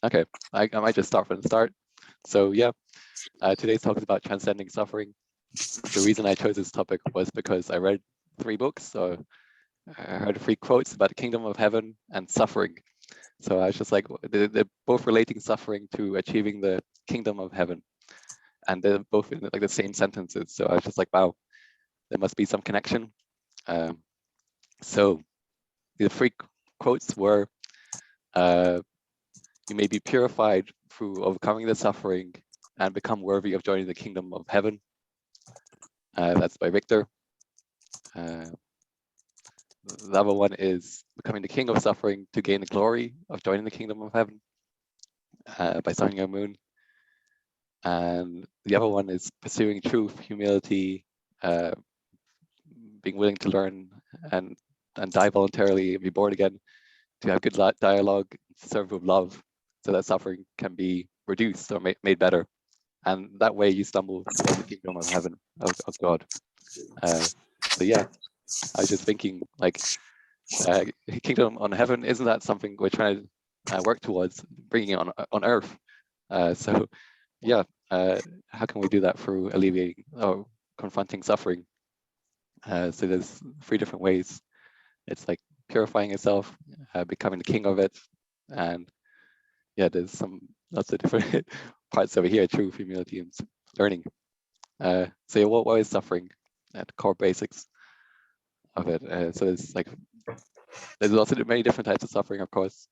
Okay, I might just start from the start. So yeah, today's talk is about transcending suffering. The reason I chose this topic was because I read 3 books. So I heard 3 quotes about the kingdom of heaven and suffering. So I was just like, they're both relating suffering to achieving the kingdom of heaven, and they're both in like the same sentences. So I was just like, wow, there must be some connection. Um, so the 3 quotes were, uh, "You may be purified through overcoming the suffering and become worthy of joining the kingdom of heaven." That's by Victor. Uh, the other one is "Becoming the king of suffering to gain the glory of joining the kingdom of heaven," by Sun Myung Moon. And the other one is "Pursuing truth, humility, uh, being willing to learn and die voluntarily and be born again, to have good dialogue, serve with love, so that suffering can be reduced or made better. And that way you stumble towards the kingdom of heaven, of God." So yeah, I was just thinking, like, kingdom on heaven, isn't that something we're trying to work towards, bringing it on earth? So yeah, how can we do that? Through alleviating or confronting suffering. So there's 3 different ways. It's like purifying yourself, becoming the king of it, and yeah, there's lots of different parts over here: truth, humility, and learning. So yeah, what is suffering? At the core basics of it. So there's many different types of suffering, of course.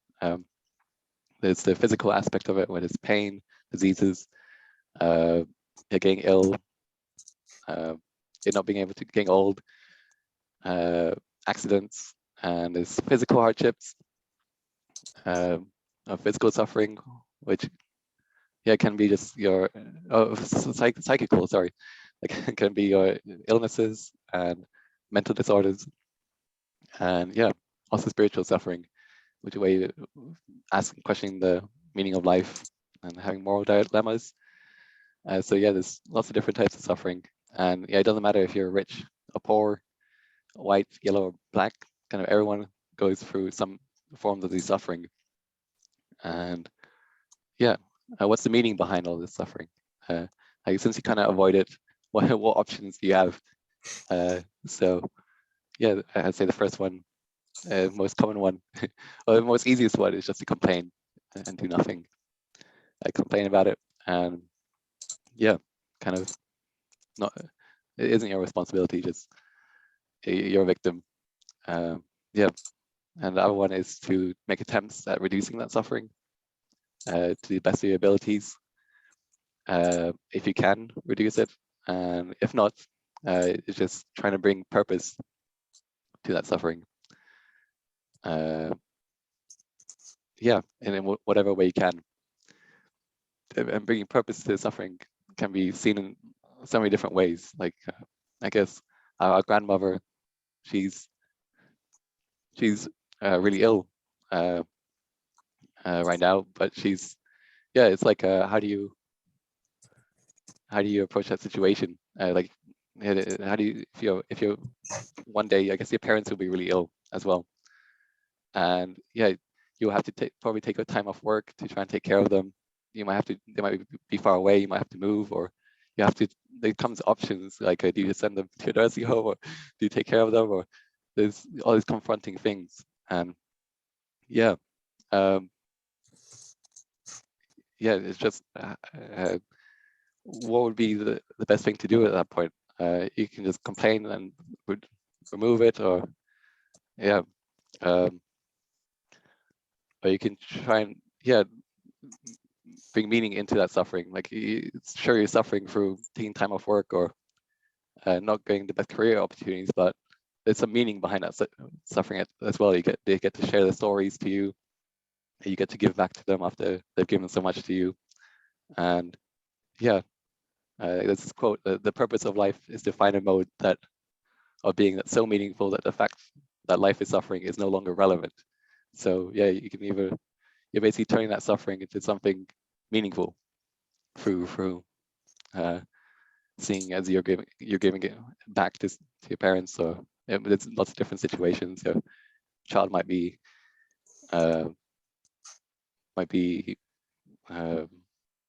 There's the physical aspect of it, where there's pain, diseases, getting ill, it not being able to, getting old, accidents, and there's physical hardships, physical suffering, which can be just your psychical, sorry, like can be your illnesses and mental disorders, and yeah, also spiritual suffering, which way asking, questioning the meaning of life and having moral dilemmas. So yeah, there's lots of different types of suffering, and yeah, it doesn't matter if you're rich or poor, white, yellow, or black. Kind of everyone goes through some forms of the suffering. And yeah, what's the meaning behind all this suffering? Like, since you kind of avoid it, what options do you have? So yeah, I'd say the first one, most common one, or the most easiest one, is just to complain and do nothing. Complain about it, and yeah, kind of not, it isn't your responsibility, just you're a victim. Yeah, and the other one is to make attempts at reducing that suffering to the best of your abilities. If you can reduce it, and if not, it's just trying to bring purpose to that suffering. Yeah, and in whatever way you can. And bringing purpose to suffering can be seen in so many different ways. Like, I guess our grandmother, she's really ill right now, but it's like, how do you approach that situation? Like, how do you, if you're one day, I guess your parents will be really ill as well, and yeah, you'll have to probably take a time off work to try and take care of them. They might be far away. You might have to move, or you have to. There comes options like, do you send them to a nursing home, or do you take care of them, or there's all these confronting things, and yeah, um, yeah, it's just what would be the best thing to do at that point? You can just complain and remove it, or yeah, um, or you can try and bring meaning into that suffering. Like, sure, you're suffering through taking time off work, or not getting the best career opportunities, but there's some meaning behind that suffering as well. They get to share the stories to you. You get to give back to them after they've given so much to you. And yeah, there's this quote: the purpose of life is to find a mode of being that's so meaningful that the fact that life is suffering is no longer relevant. So yeah, you're basically turning that suffering into something meaningful through seeing as you're giving it back to your parents. So there's lots of different situations. Your child might be uh,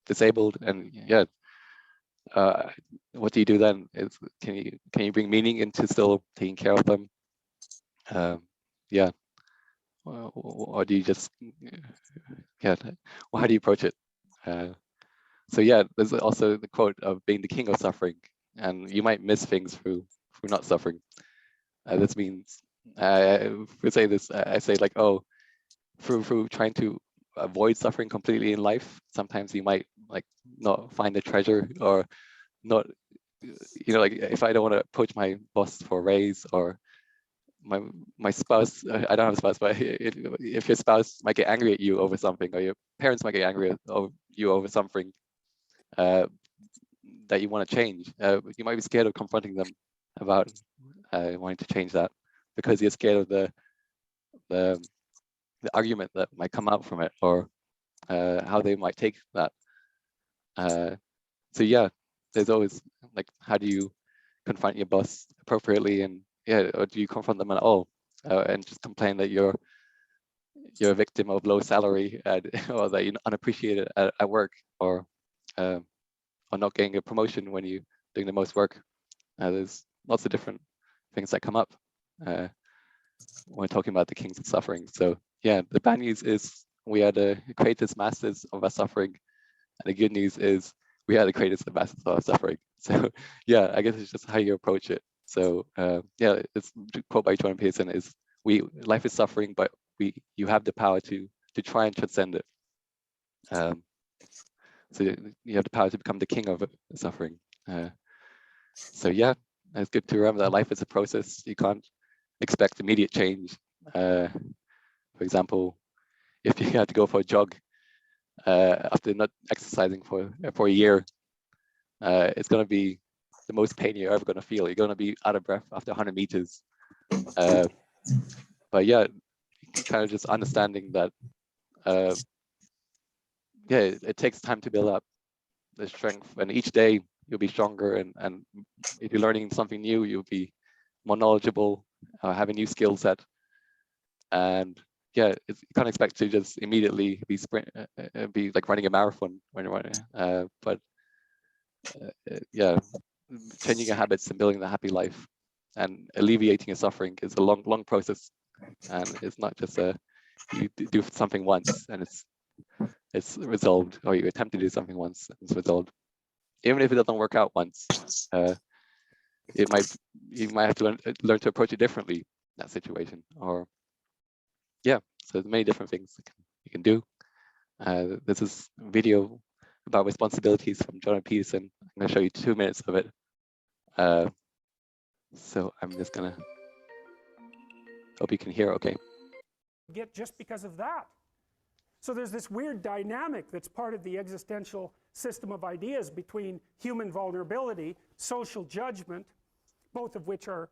disabled, and yeah, what do you do then? Can you bring meaning into still taking care of them? Yeah, or do you just yeah? Well, how do you approach it? So yeah, there's also the quote of being the king of suffering, and you might miss things through not suffering. This means we say this. I say like, oh, through trying to avoid suffering completely in life, sometimes you might like not find a treasure, or not, like if I don't want to approach my boss for a raise, or my spouse, I don't have a spouse, but if your spouse might get angry at you over something, or your parents might get angry at you over something uh, that you want to change, you might be scared of confronting them about wanting to change that, because you're scared of the argument that might come out from it, or how they might take that. So yeah, there's always like, how do you confront your boss appropriately, and yeah, or do you confront them at all, and just complain that you're a victim of low salary, and, or that you're unappreciated at work, or not getting a promotion when you're doing the most work. There's lots of different things that come up when we're talking about the kings of suffering. So yeah, the bad news is we are the greatest masters of our suffering, and the good news is we are the greatest masters of our suffering. So yeah, I guess it's just how you approach it. So yeah, it's quote by Jordan Peterson is, life is suffering, but you have the power to try and transcend it. So you have the power to become the king of suffering. So yeah, it's good to remember that life is a process. You can't expect immediate change. For example, if you had to go for a jog after not exercising for a year, it's going to be the most pain you're ever going to feel. You're going to be out of breath after 100 meters. But yeah, kind of just understanding that, yeah, it takes time to build up the strength, and each day you'll be stronger, and if you're learning something new, you'll be more knowledgeable, have a new skill set. And yeah, you can't expect to just immediately be like running a marathon when you're running, but yeah, changing your habits and building a happy life and alleviating your suffering is a long process, and it's not just you do something once and it's resolved, or you attempt to do something once and it's resolved. Even if it doesn't work out once, you might have to learn to approach it differently, that situation. Or yeah, so there's many different things you can do. This is a video about responsibilities from Jordan Peterson. I'm going to show you 2 minutes of it. So I'm just going to hope you can hear okay. Get just because of that. So there's this weird dynamic that's part of the existential system of ideas between human vulnerability, social judgment, both of which are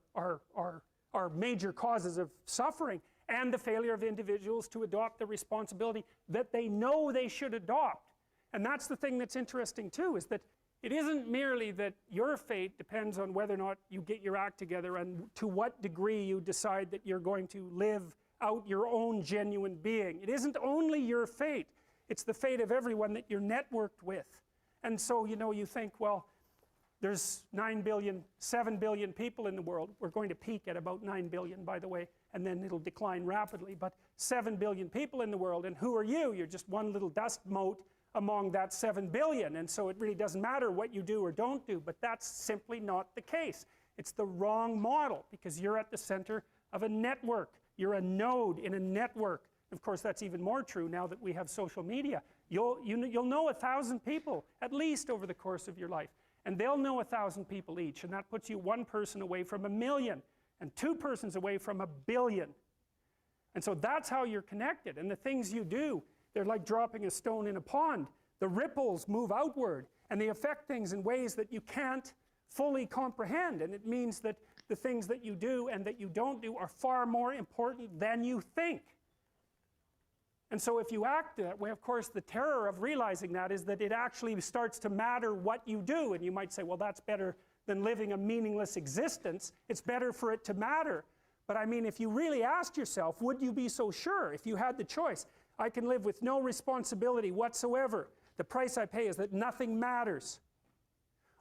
major causes of suffering, and the failure of individuals to adopt the responsibility that they know they should adopt. And that's the thing that's interesting too, is that it isn't merely that your fate depends on whether or not you get your act together and to what degree you decide that you're going to live out your own genuine being. It isn't only your fate, it's the fate of everyone that you're networked with. And so, you think, well, there's 9 billion, 7 billion people in the world. We're going to peak at about 9 billion, by the way, and then it'll decline rapidly. But 7 billion people in the world, and who are you? You're just one little dust mote among that 7 billion, and so it really doesn't matter what you do or don't do. But that's simply not the case. It's the wrong model, because you're at the center of a network. You're a node in a network. Of course, that's even more true now that we have social media. You'll know 1,000 people, at least, over the course of your life. And they'll know 1,000 people each, and that puts you one person away from 1 million, and 2 persons away from 1 billion. And so that's how you're connected. And the things you do, they're like dropping a stone in a pond. The ripples move outward, and they affect things in ways that you can't fully comprehend. And it means that the things that you do and that you don't do are far more important than you think. And so if you act that way, of course, the terror of realizing that is that it actually starts to matter what you do. And you might say, well, that's better than living a meaningless existence. It's better for it to matter. But I mean, if you really asked yourself, would you be so sure if you had the choice? I can live with no responsibility whatsoever. The price I pay is that nothing matters.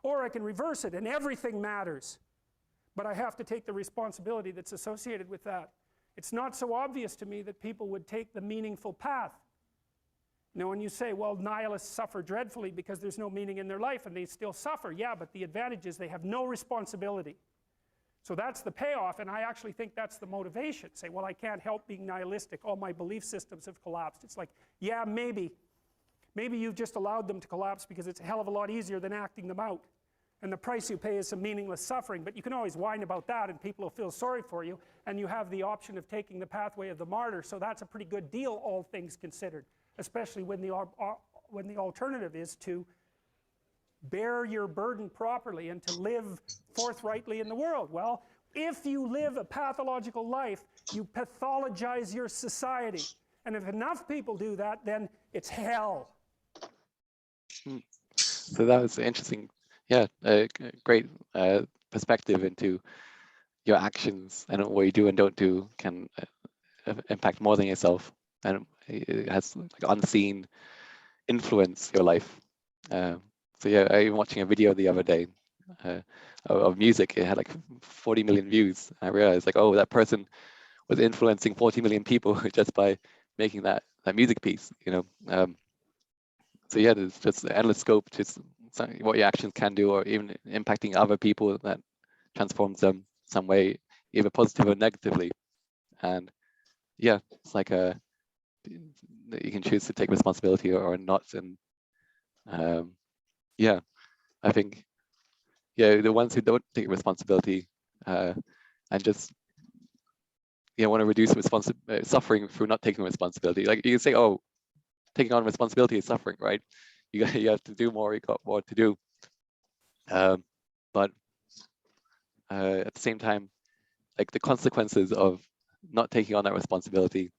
Or I can reverse it and everything matters. But I have to take the responsibility that's associated with that. It's not so obvious to me that people would take the meaningful path. You know, when you say, well, nihilists suffer dreadfully because there's no meaning in their life and they still suffer. Yeah, but the advantage is they have no responsibility. So that's the payoff, and I actually think that's the motivation. Say, well, I can't help being nihilistic. All my belief systems have collapsed. It's like, yeah, maybe. Maybe you've just allowed them to collapse because it's a hell of a lot easier than acting them out. And the price you pay is some meaningless suffering, but you can always whine about that and people will feel sorry for you, and you have the option of taking the pathway of the martyr, so that's a pretty good deal, all things considered, especially when the alternative is to bear your burden properly and to live forthrightly in the world. Well, if you live a pathological life, you pathologize your society, and if enough people do that, then it's hell. So that was interesting. Yeah, great perspective into your actions and what you do and don't do can impact more than yourself, and it has like unseen influence your life. So yeah, I was watching a video the other day of music. It had like 40 million views. I realized like, oh, that person was influencing 40 million people just by making that music piece, you know. So yeah, there's just endless scope to what your actions can do, or even impacting other people that transforms them some way, either positive or negatively. And yeah, it's like you can choose to take responsibility or not. And yeah, I think the ones who don't take responsibility and just want to reduce suffering through not taking responsibility. Like you can say, oh, taking on responsibility is suffering, right? You have to do more. You got more to do. But at the same time, like the consequences of not taking on that responsibility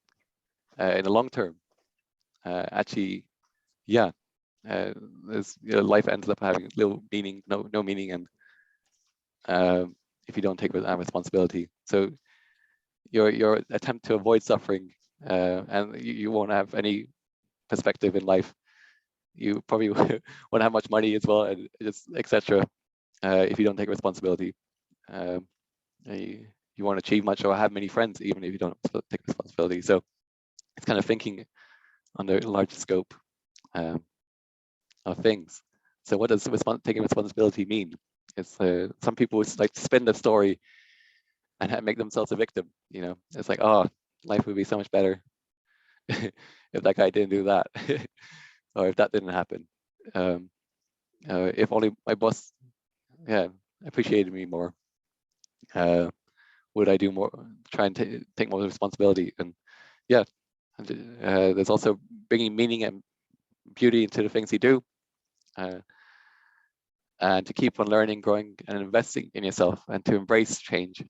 in the long term, actually, yeah, life ends up having little meaning, no meaning, and if you don't take that responsibility. So your attempt to avoid suffering, and you won't have any perspective in life. You probably won't have much money as well, and just etc. If you don't take responsibility, you won't achieve much or have many friends, even if you don't take responsibility. So it's kind of thinking on the larger scope of things. So what does taking responsibility mean? It's some people would like to spin the story and make themselves a victim. You know, it's like, oh, life would be so much better if that guy didn't do that, or if that didn't happen. If only my boss, appreciated me more. Would I do more? Try and take more responsibility. And yeah, there's also bringing meaning and beauty into the things you do, and to keep on learning, growing, and investing in yourself, and to embrace change,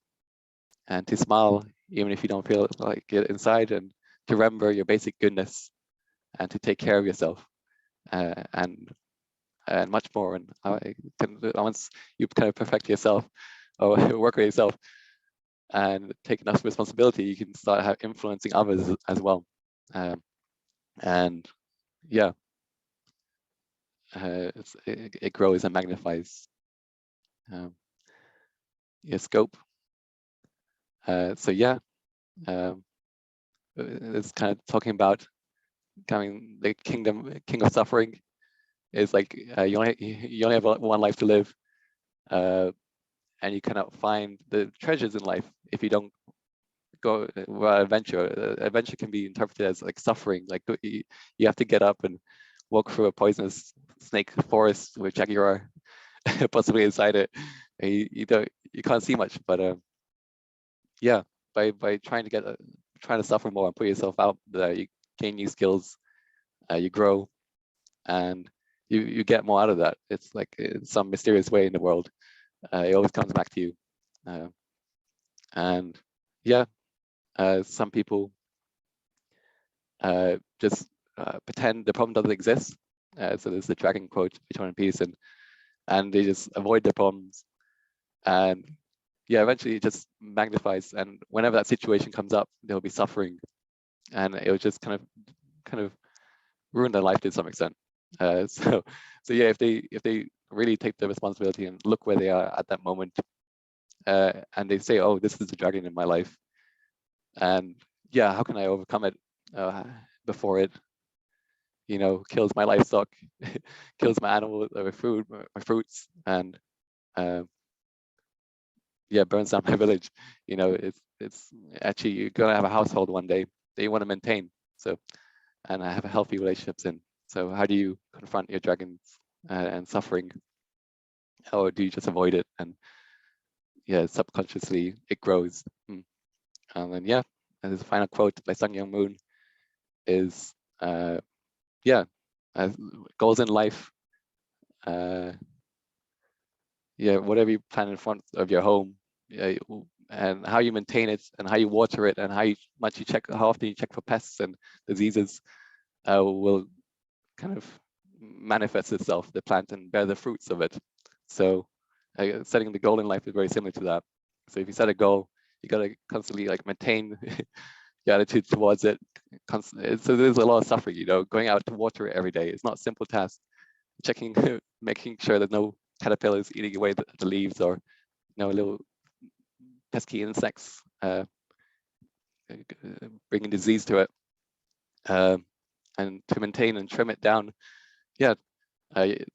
and to smile even if you don't feel like it inside, and to remember your basic goodness, and to take care of yourself, and much more. And once you kind of perfect yourself or work with yourself and take enough responsibility, you can start influencing others as well. And yeah, it grows and magnifies your scope. So yeah, it's kind of talking about the king of suffering is like you only have one life to live, and you cannot find the treasures in life if you don't go adventure. Adventure can be interpreted as like suffering, like you have to get up and walk through a poisonous snake forest with jaguar possibly inside it. You can't see much, but yeah, by trying to suffer more and put yourself out there, you gain new skills, you grow, and you get more out of that. It's like in some mysterious way in the world, it always comes back to you. And yeah, some people just pretend the problem doesn't exist. So there's the dragon quote, Eternal in Peace, and they just avoid the problems. And yeah, eventually it just magnifies. And whenever that situation comes up, there'll be suffering, and it'll just kind of ruin their life to some extent. So yeah, if they really take the responsibility and look where they are at that moment, and they say, oh, this is the dragon in my life, and yeah, how can I overcome it before it, kills my livestock, kills my animal, food, my fruits, and yeah, burns down my village. It's actually, you're gonna have a household one day that you want to maintain. So, and have a healthy relationships in. So how do you confront your dragons and suffering, or do you just avoid it? And yeah, subconsciously it grows. And then yeah, and this final quote by Sun Young Moon is, yeah, goals in life. Yeah, whatever you plan in front of your home, yeah, and how you maintain it, and how you water it, and how often you check for pests and diseases, will kind of manifest itself, the plant, and bear the fruits of it. So setting the goal in life is very similar to that. So if you set a goal, you got to constantly maintain your attitude towards it. So there's a lot of suffering, going out to water it every day. It's not a simple task. Checking, making sure that no caterpillars eating away the leaves, or little pesky insects bringing disease to it, and to maintain and trim it down. Yeah,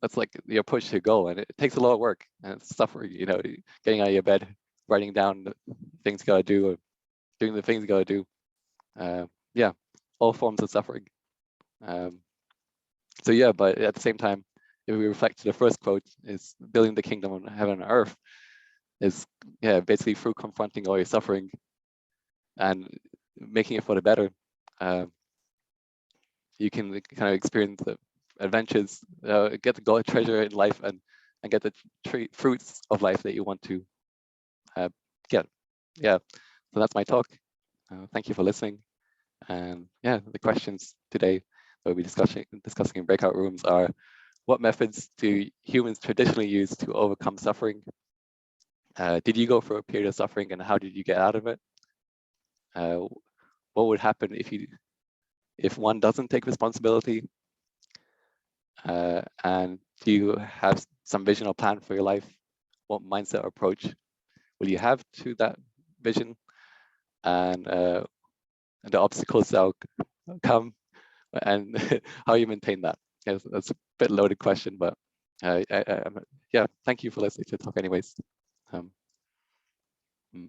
that's like your push to goal, and it takes a lot of work and it's suffering. Getting out of your bed, writing down the things you gotta do, or doing the things you gotta do. Yeah, all forms of suffering. So yeah, but at the same time, if we reflect to the first quote, is building the kingdom on heaven and earth, is basically through confronting all your suffering and making it for the better. You can kind of experience the adventures, get the gold treasure in life, and get the fruits of life that you want to get. Yeah, so that's my talk. Thank you for listening. And yeah, the questions today that we'll be discussing in breakout rooms are: what methods do humans traditionally use to overcome suffering? Did you go through a period of suffering, and how did you get out of it? What would happen if one doesn't take responsibility? And do you have some vision or plan for your life? What mindset or approach will you have to that vision? And the obstacles that will come, and how you maintain that? Yeah, that's a bit loaded question, but yeah, thank you for listening to the talk anyways.